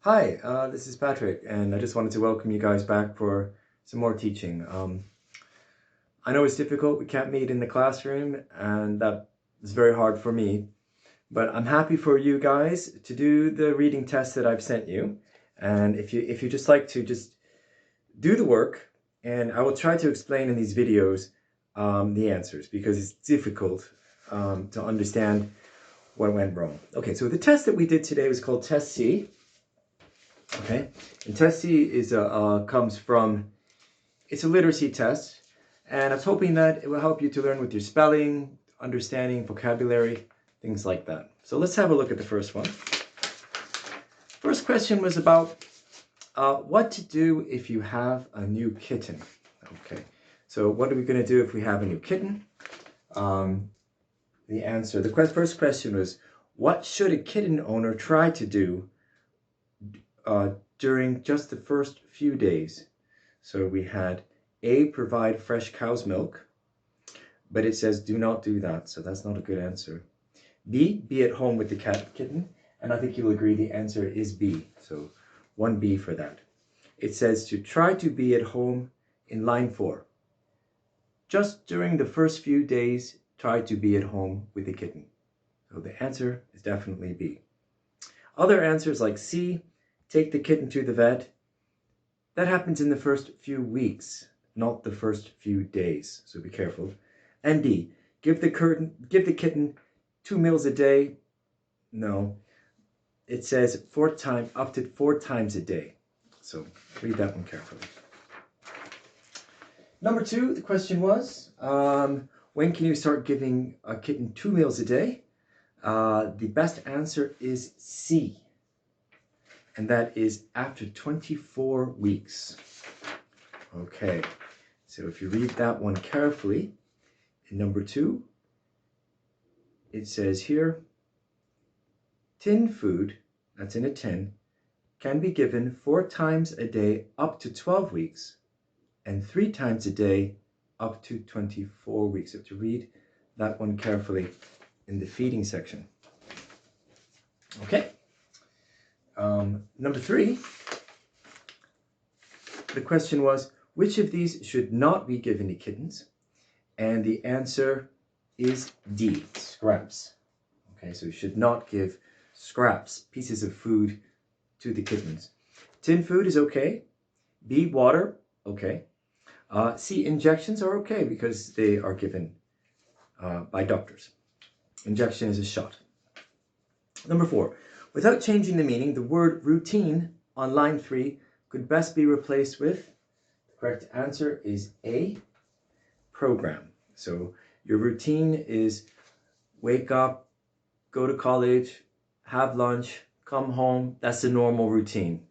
Hi, this is Patrick, and I just wanted to welcome you guys back for some more teaching. I know it's difficult, we can't meet in the classroom, and that is very hard for me, but I'm happy for you guys to do the reading test that I've sent you. And if you just like to just do the work, and I will try to explain in these videos the answers, because it's difficult to understand what went wrong. Okay, so the test that we did today was called Test C. Okay, and Test C is comes from, it's a literacy test, and I was hoping that it will help you to learn with your spelling, understanding, vocabulary, things like that. So let's have a look at the first one. First question was about what to do if you have a new kitten. Okay, so what are we going to do if we have a new kitten? The first question was, what should a kitten owner try to do during just the first few days? So we had A, provide fresh cow's milk, but it says do not do that, so that's not a good answer. B, be at home with the kitten, and I think you'll agree the answer is B, so 1B for that. It says to try to be at home in line 4. Just during the first few days, try to be at home with the kitten. So the answer is definitely B. Other answers like C, take the kitten to the vet. That happens in the first few weeks, not the first few days, so be careful. And D, give the kitten 2 meals a day. No, it says up to 4 times a day. So read that one carefully. Number 2, the question was, when can you start giving a kitten 2 meals a day? The best answer is C, and that is after 24 weeks. Okay, so if you read that one carefully, in number 2, it says here, tin food, that's in a tin, can be given 4 times a day up to 12 weeks and 3 times a day up to 24 weeks. So to read that one carefully in the feeding section. Okay. Number 3, the question was, which of these should not be given to kittens? And the answer is D, scraps. Okay, so you should not give scraps, pieces of food, to the kittens. Tin food is okay. B, water, okay. C, injections are okay because they are given by doctors. Injection is a shot. Number 4, without changing the meaning, the word routine on line 3 could best be replaced with, the correct answer is A, program. So your routine is wake up, go to college, have lunch, come home. That's the normal routine.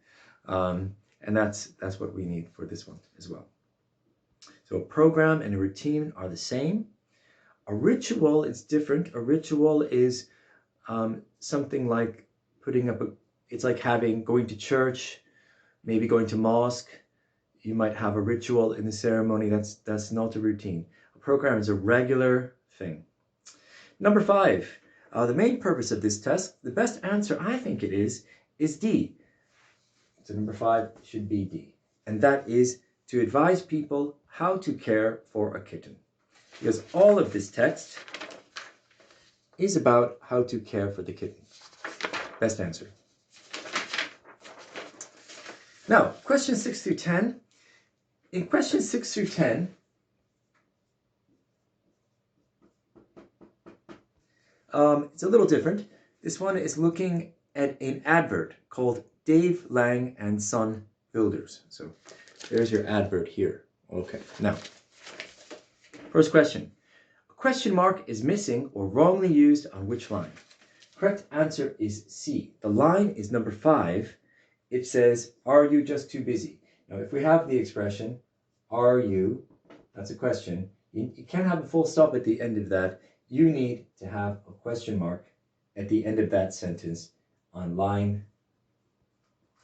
And that's what we need for this one as well. So a program and a routine are the same. A ritual is different. A ritual is something like putting up it's like going to church, maybe going to mosque. You might have a ritual in the ceremony. That's not a routine. A program is a regular thing. Number 5, the main purpose of this test, the best answer I think it is D. So number 5 should be D. And that is to advise people how to care for a kitten. Because all of this text is about how to care for the kitten. Best answer. Now, questions 6 through 10. In questions 6 through 10, it's a little different. This one is looking at an advert called Dave Lang and Son Builders. So there's your advert here. Okay, now, first question. A question mark is missing or wrongly used on which line? Correct answer is C. The line is number 5. It says, are you just too busy? Now, if we have the expression, are you, that's a question. You can't have a full stop at the end of that. You need to have a question mark at the end of that sentence on line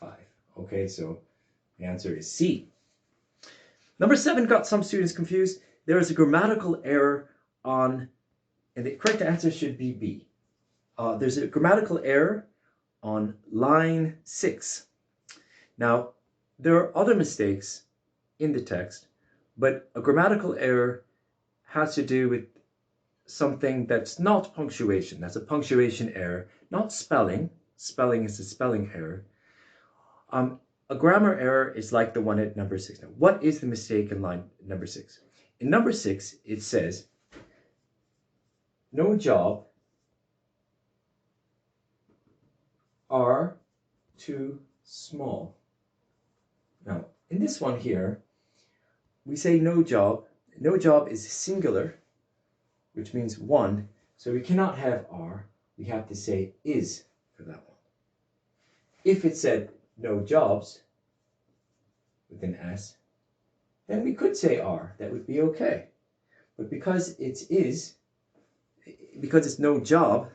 5. Okay, so the answer is C. Number 7 got some students confused. There is a grammatical error and the correct answer should be B. There's a grammatical error on line 6. Now, there are other mistakes in the text, but a grammatical error has to do with something that's not punctuation. That's a punctuation error, not spelling. Spelling is a spelling error. A grammar error is like the one at number 6. Now, what is the mistake in line number 6? In number 6, it says, no job are too small. Now, in this one here, we say no job. No job is singular, which means one. So we cannot have are. We have to say is for that one. If it said no jobs with an S, then we could say are. That would be okay. But because it is, because it's no job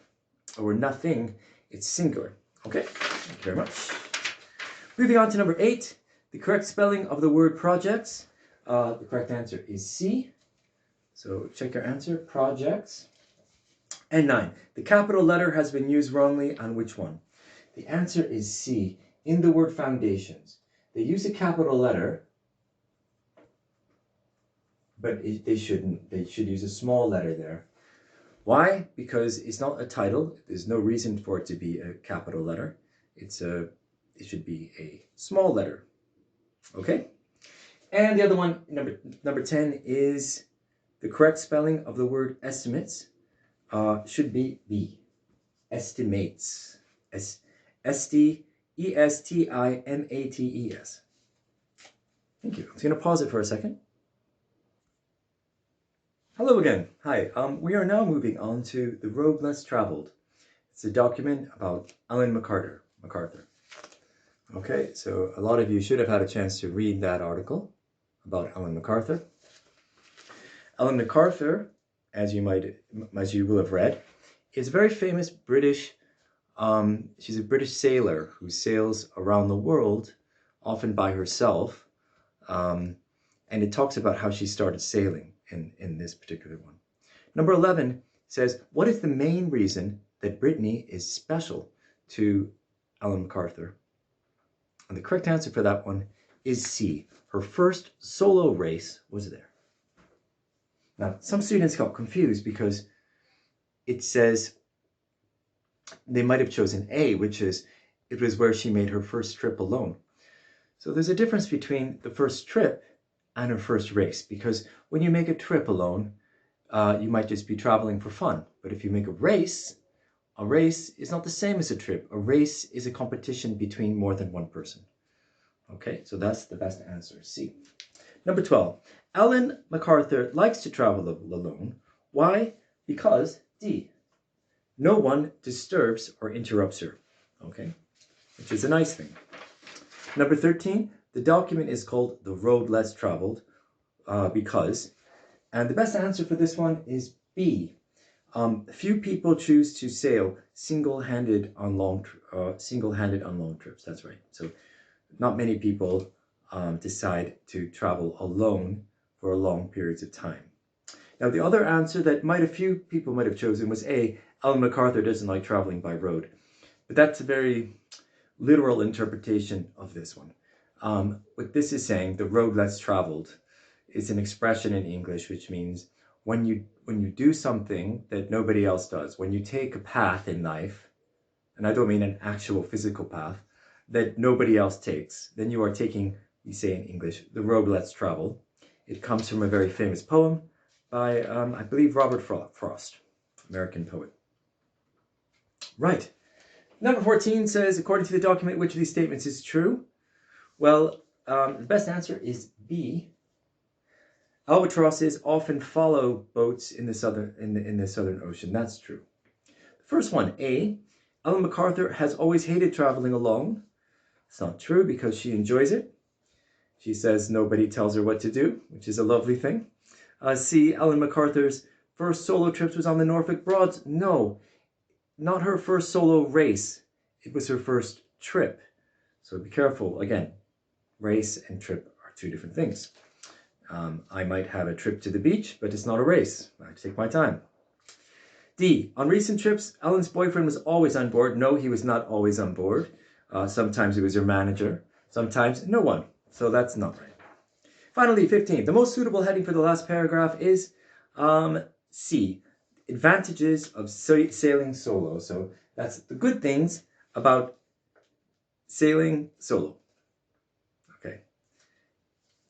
or nothing, it's singular. Okay, thank you very much. Moving on to number 8, the correct spelling of the word projects. The correct answer is C. So check your answer, projects. And 9, the capital letter has been used wrongly on which one? The answer is C. In the word foundations, they use a capital letter, but they shouldn't. They should use a small letter there. Why? Because it's not a title. There's no reason for it to be a capital letter. It should be a small letter. Okay? And the other one, number 10, is the correct spelling of the word estimates should be B. Estimates. S-T-E-S-T-I-M-A-T-E-S. Thank you. I'm just going to pause it for a second. Hello again. Hi. We are now moving on to The Road Less Traveled. It's a document about Ellen MacArthur. Okay, so a lot of you should have had a chance to read that article about Ellen MacArthur. Ellen MacArthur, as you will have read, is a very famous British. She's a British sailor who sails around the world, often by herself, and it talks about how she started sailing in this particular one. Number 11 says, what is the main reason that Brittany is special to Ellen MacArthur? And the correct answer for that one is C. Her first solo race was there. Now, some students got confused because it says they might have chosen A, which is it was where she made her first trip alone. So there's a difference between the first trip and her first race, because when you make a trip alone, you might just be traveling for fun. But if you make a race is not the same as a trip. A race is a competition between more than one person. Okay, so that's the best answer, C. Number 12, Ellen MacArthur likes to travel alone. Why? Because D, no one disturbs or interrupts her. Okay, which is a nice thing. Number 13, the document is called The Road Less Traveled because, and the best answer for this one is B. Few people choose to sail single-handed on long trips. That's right. So not many people decide to travel alone for long periods of time. Now, the other answer that few people might have chosen was A. Ellen MacArthur doesn't like traveling by road. But that's a very literal interpretation of this one. What this is saying, the road less traveled, is an expression in English which means when you do something that nobody else does, when you take a path in life, and I don't mean an actual physical path, that nobody else takes, then you are taking, we say in English, the road less traveled. It comes from a very famous poem by, I believe, Robert Frost, American poet. Right. Number 14 says, according to the document, which of these statements is true? Well, the best answer is B. Albatrosses often follow boats in the Southern Ocean. That's true. The first one, A. Ellen MacArthur has always hated traveling alone. It's not true because she enjoys it. She says nobody tells her what to do, which is a lovely thing. C. Ellen MacArthur's first solo trips was on the Norfolk Broads. No, not her first solo race. It was her first trip. So be careful. Again, race and trip are two different things. I might have a trip to the beach, but it's not a race. I take my time. D. On recent trips, Ellen's boyfriend was always on board. No, he was not always on board. Sometimes it was her manager. sometimes no one. So that's not right. Finally, 15. The most suitable heading for the last paragraph is C. Advantages of sailing solo. So that's the good things about sailing solo. Okay.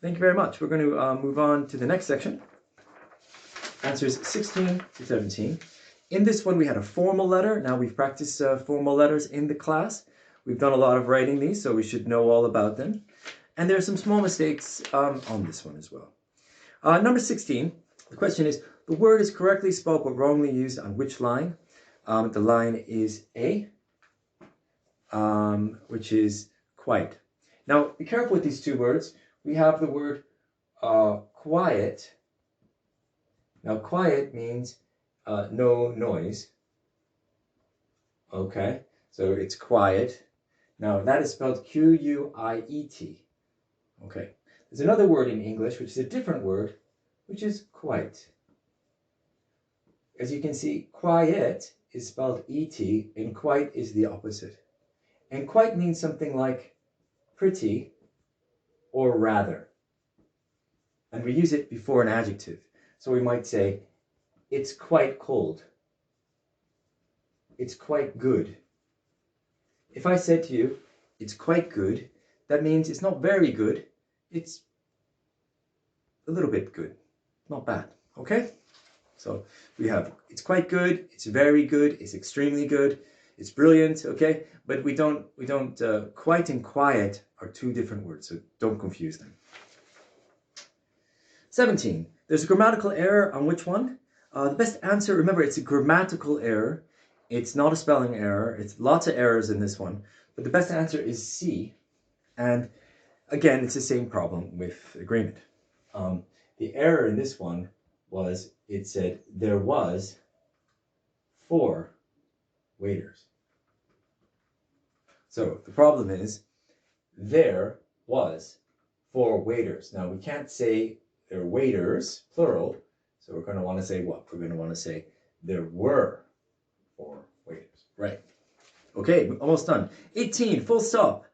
Thank you very much. We're going to move on to the next section. Answers 16 to 17. In this one, we had a formal letter. Now we've practiced formal letters in the class. We've done a lot of writing these, so we should know all about them. And there are some small mistakes on this one as well. Number 16, the question is, the word is correctly spelled but wrongly used on which line? The line is A, which is quite. Now, be careful with these two words. We have the word quiet. Now, quiet means no noise. Okay, so it's quiet. Now, that is spelled Q-U-I-E-T. Okay, there's another word in English, which is a different word, which is quite. As you can see, quiet is spelled E-T, and quite is the opposite. And quite means something like pretty or rather. And we use it before an adjective. So we might say, it's quite cold. It's quite good. If I said to you, it's quite good, that means it's not very good, it's a little bit good, not bad, okay? So we have, it's quite good, it's very good, it's extremely good, it's brilliant, okay? But we don't, quite and quiet are two different words, so don't confuse them. 17, there's a grammatical error on which one? The best answer, remember, it's a grammatical error. It's not a spelling error. It's lots of errors in this one. But the best answer is C. And again, it's the same problem with agreement. The error in this one was, it said there was 4 waiters. So the problem is, there was 4 waiters. Now we can't say there are waiters, plural. So we're going to want to say what? We're going to want to say there were 4 waiters. Right. Okay, almost done. 18, full stop,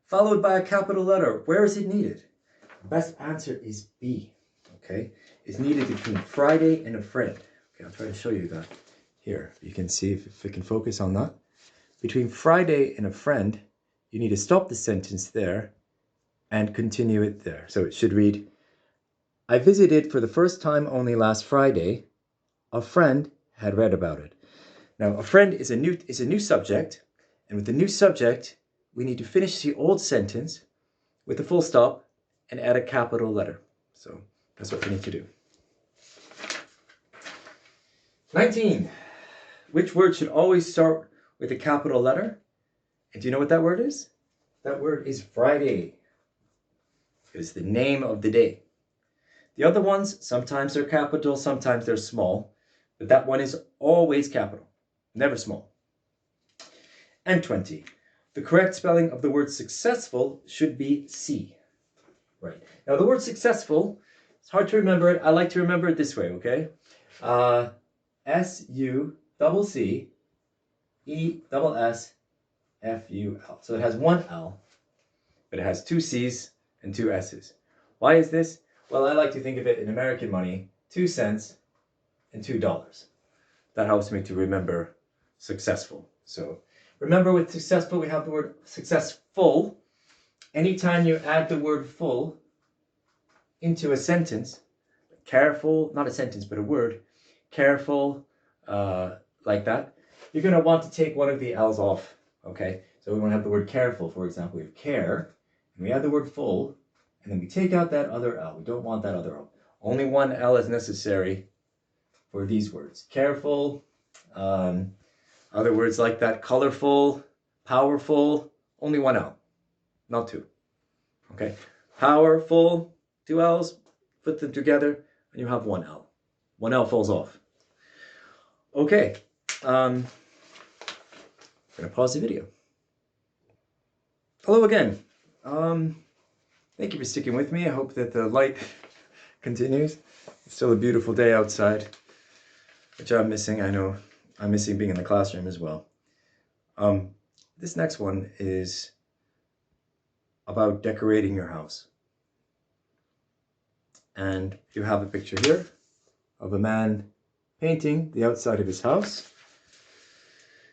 followed by a capital letter. Where is it needed? The best answer is B. Okay, it's needed between Friday and a friend. Okay, I'll try to show you that here. You can see if we can focus on that. Between Friday and a friend, you need to stop the sentence there and continue it there. So it should read, I visited for the first time only last Friday. A friend had read about it. Now, a friend is a new subject, and with the new subject, we need to finish the old sentence with a full stop and add a capital letter. So that's what we need to do. 19. Which word should always start with a capital letter? And do you know what that word is? That word is Friday. It's the name of the day. The other ones, sometimes they're capital, sometimes they're small, but that one is always capital, never small. And 20. The correct spelling of the word successful should be C. Right. Now the word successful, it's hard to remember it. I like to remember it this way, okay? S-U-C-C-E-S-S-F-U-L. So it has one L, but it has 2 C's and 2 S's. Why is this? Well, I like to think of it in American money, 2 cents and $2. That helps me to remember successful. So remember, with successful, we have the word successful. Anytime you add the word full into a sentence, careful, not a sentence, but a word, careful, like that, you're going to want to take one of the L's off, okay? So we want to have the word careful, for example. We have care, and we add the word full, and then we take out that other L. We don't want that other L. Only one L is necessary for these words. Careful, other words like that, colorful, powerful, only one L, not 2. Okay, powerful, 2 L's, put them together, and you have 1 L. 1 L falls off. Okay, I'm going to pause the video. Hello again. Thank you for sticking with me. I hope that the light continues. It's still a beautiful day outside, which I'm missing. I know I'm missing being in the classroom as well. This next one is about decorating your house. And you have a picture here of a man painting the outside of his house.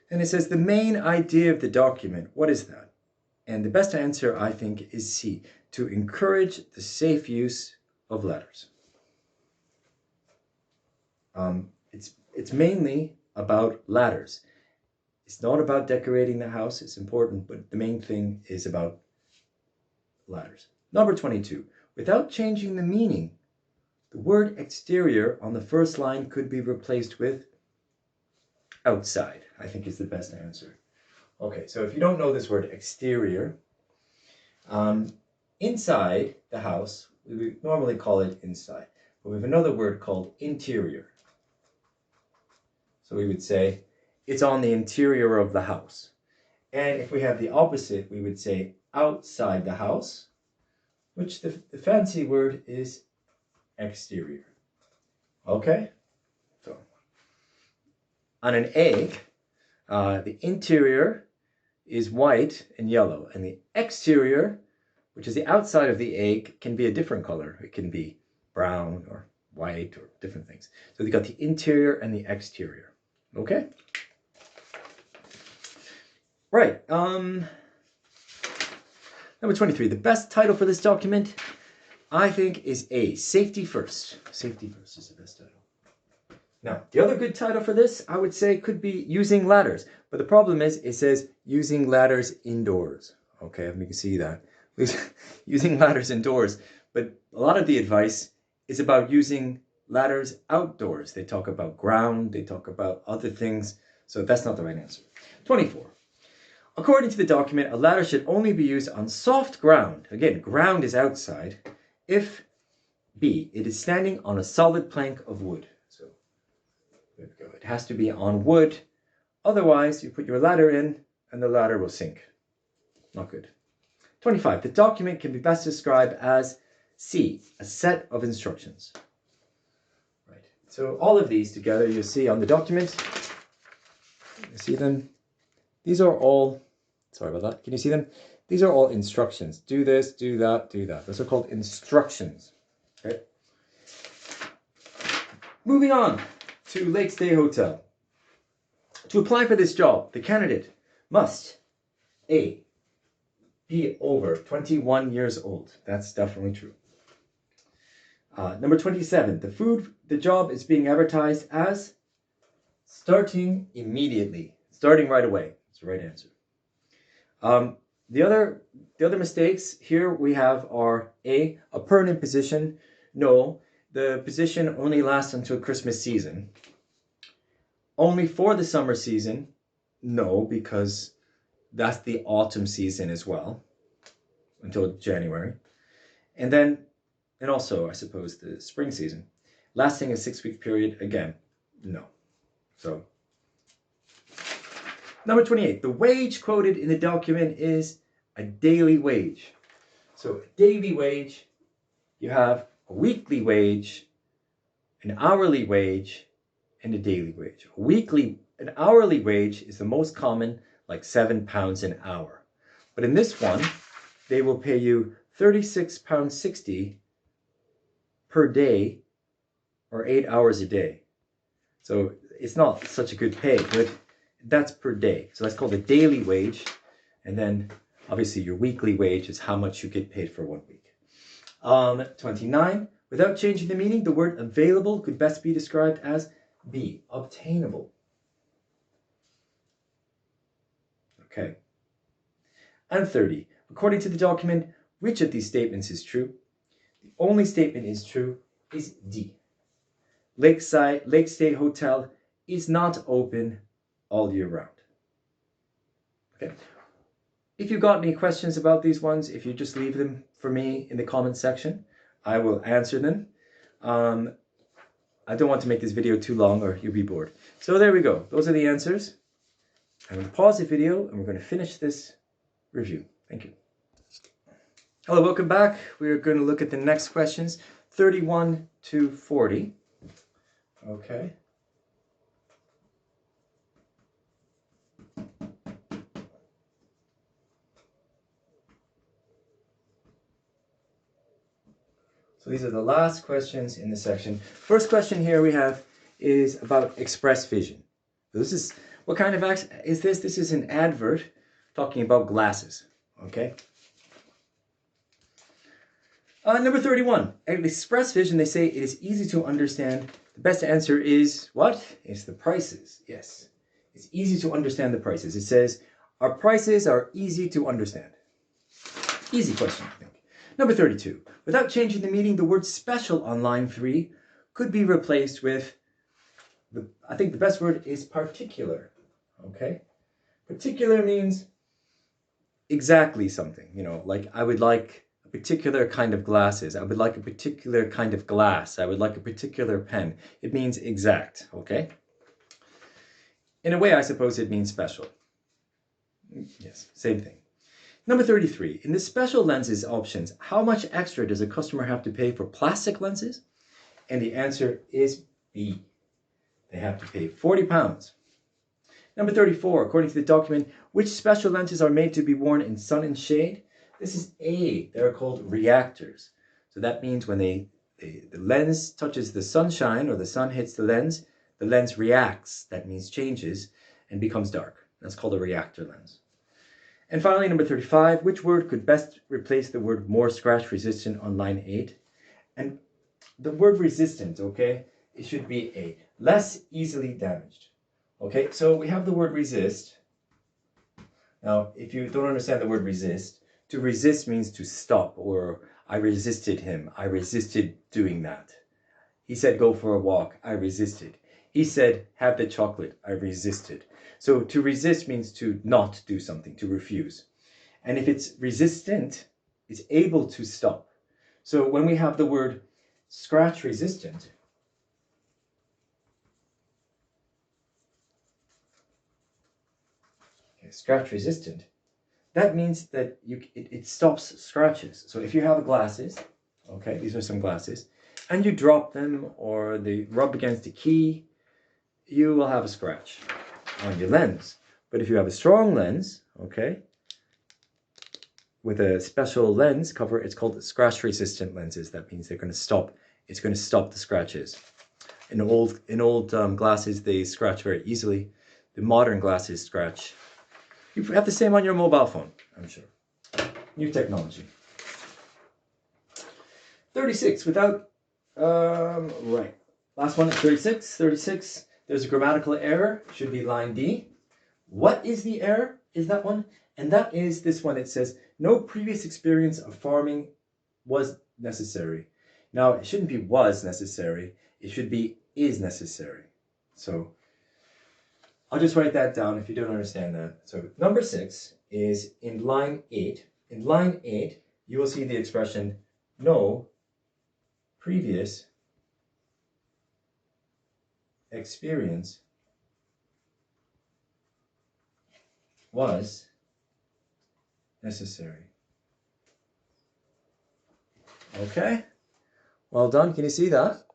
And it says the main idea of the document. What is that? And the best answer, I think, is C, to encourage the safe use of ladders. It's mainly about ladders. It's not about decorating the house. It's important, but the main thing is about ladders. Number 22. Without changing the meaning, the word exterior on the first line could be replaced with outside, I think is the best answer. Okay, so if you don't know this word exterior, inside the house, we would normally call it inside, but we have another word called interior. So we would say it's on the interior of the house. And if we have the opposite, we would say outside the house, which the fancy word is exterior. Okay? So on an egg, the interior is white and yellow, and the exterior, which is the outside of the egg, can be a different color. It can be brown or white or different things. So you got the interior and the exterior. Okay? Right. Number 23. The best title for this document, I think, is A, Safety First. Safety First is the best title. Now, the other good title for this, I would say, could be Using Ladders. But the problem is, it says Using Ladders Indoors. Okay, you can see that. Using ladders indoors. But a lot of the advice is about using ladders outdoors. They talk about ground, they talk about other things. So that's not the right answer. 24. According to the document, a ladder should only be used on soft ground. Again, ground is outside. If B, it is standing on a solid plank of wood. So there we go. It has to be on wood. Otherwise, you put your ladder in and the ladder will sink. Not good. 25. The document can be best described as C, a set of instructions. Right. So all of these together you'll see on the document. You see them? These are all, sorry about that. Can you see them? These are all instructions. Do this, do that, do that. Those are called instructions. Okay. Moving on to Lake Stay Hotel. To apply for this job, the candidate must A, be over 21 years old. That's definitely true. Number 27, the job is being advertised as starting immediately. Starting right away. That's the right answer. The other mistakes here we have are A, a permanent position. No, the position only lasts until Christmas season. Only for the summer season. No, because that's the autumn season as well, until January. And also, I suppose, the spring season. Lasting a 6-week period, again, no. So, number 28. The wage quoted in the document is a daily wage. So, a daily wage, you have a weekly wage, an hourly wage, and a daily wage. An hourly wage is the most common, like £7 an hour. But in this one, they will pay you £36.60 per day, or 8 hours a day. So it's not such a good pay, but that's per day. So that's called a daily wage. And then obviously your weekly wage is how much you get paid for 1 week. 29. Without changing the meaning, the word available could best be described as B, obtainable. Okay. And 30. According to the document, which of these statements is true? The only statement is true is D. Lake Stay Hotel is not open all year round. Okay. If you've got any questions about these ones, if you just leave them for me in the comment section, I will answer them. I don't want to make this video too long or you'll be bored. So there we go. Those are the answers. I'm going to pause the video and we're going to finish this review. Thank you. Hello, welcome back. We're going to look at the next questions, 31 to 40. Okay. So these are the last questions in the section. First question here we have is about express vision. So this is, what kind of is this? This is an advert talking about glasses, okay? Number 31, express vision, they say it is easy to understand. The best answer is what? It's the prices, yes. It's easy to understand the prices. It says, our prices are easy to understand. Easy question, I think. Number 32, without changing the meaning, the word special on line 3 could be replaced with, I think the best word is particular, okay? Particular means exactly something, you know, like I would like a particular kind of glasses. I would like a particular kind of glass. I would like a particular pen. It means exact, okay? In a way, I suppose it means special. Yes, same thing. Number 33, in the special lenses options, how much extra does a customer have to pay for plastic lenses? And the answer is B. They have to pay £40. Number 34, according to the document, which special lenses are made to be worn in sun and shade? This is A. They're called reactors. So that means when the lens touches the sunshine or the sun hits the lens reacts. That means changes and becomes dark. That's called a reactor lens. And finally, number 35, which word could best replace the word more scratch resistant on line 8? And the word resistant, okay, it should be A. Less easily damaged. Okay, so we have the word resist. Now, if you don't understand the word resist, to resist means to stop, or I resisted him. I resisted doing that. He said, go for a walk. I resisted. He said, have the chocolate. I resisted. So to resist means to not do something, to refuse. And if it's resistant, it's able to stop. So when we have the word scratch resistant, scratch resistant, that means that it stops scratches. So if you have glasses, okay, these are some glasses, and you drop them or they rub against a key, you will have a scratch on your lens. But if you have a strong lens, okay, with a special lens cover, it's called scratch resistant lenses. That means they're going to stop, it's going to stop the scratches. In old glasses, they scratch very easily. The modern glasses scratch. You have the same on your mobile phone, I'm sure. New technology. 36, without, right. Last one, 36. 36, there's a grammatical error, should be line D. What is the error? Is that one? And that is this one. It says, no previous experience of farming was necessary. Now, it shouldn't be was necessary. It should be is necessary. So, I'll just write that down if you don't understand that. So, number 6 is in line 8. In line 8, you will see the expression, no previous experience was necessary. Okay, well done. Can you see that?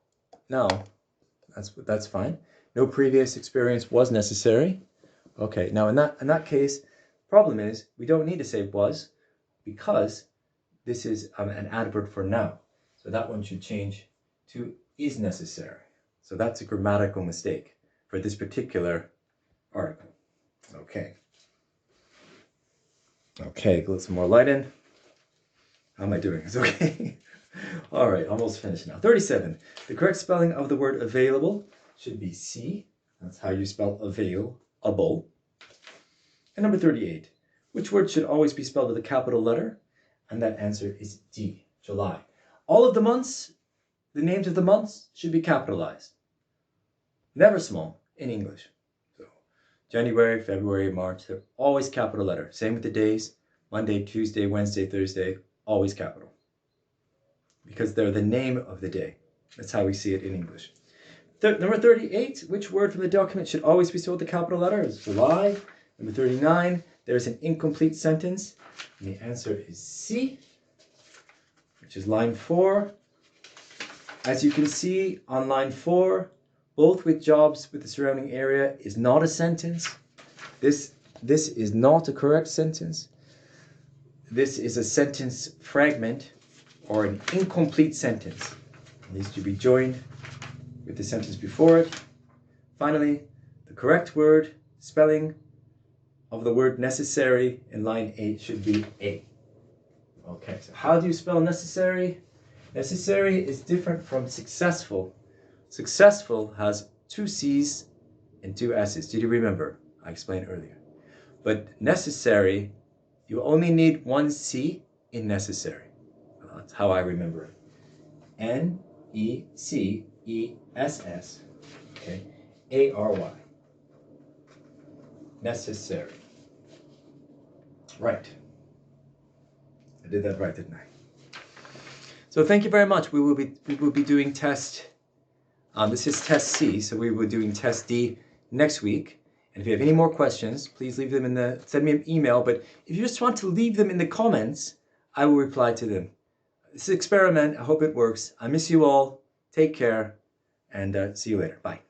No, that's fine. No previous experience was necessary. Okay, now in that case, problem is we don't need to say was because this is an adverb for now. So that one should change to is necessary. So that's a grammatical mistake for this particular article. Okay. Okay, put some more light in. How am I doing? It's okay. All right, almost finished now. 37. The correct spelling of the word available should be C. That's how you spell available. And number 38. Which word should always be spelled with a capital letter? And that answer is D, July. All of the months, the names of the months should be capitalized. Never small in English. So January, February, March, they're always capital letter. Same with the days, Monday, Tuesday, Wednesday, Thursday, always capital. Because they're the name of the day. That's how we see it in English. Number 38, which word from the document should always be spelled with a capital letter? It's July. Number 39, there's an incomplete sentence. And the answer is C, which is line 4. As you can see on line 4, both with jobs with the surrounding area is not a sentence. This is not a correct sentence. This is a sentence fragment. or an incomplete sentence. It needs to be joined with the sentence before it. Finally, the correct word, spelling of the word necessary in line 8 should be A. Okay, so how do you spell necessary? Necessary is different from successful. Successful has 2 C's and 2 S's. Did you remember? I explained earlier. But necessary, you only need 1 C in necessary. Well, that's how I remember it. N-E-C-E-S-S, okay, A-R-Y. Necessary. Right. I did that right, didn't I? So thank you very much. We will be doing test. This is test C, so we will be doing test D next week. And if you have any more questions, please leave them send me an email. But if you just want to leave them in the comments, I will reply to them. This is an experiment. I hope it works. I miss you all. Take care, and see you later. Bye.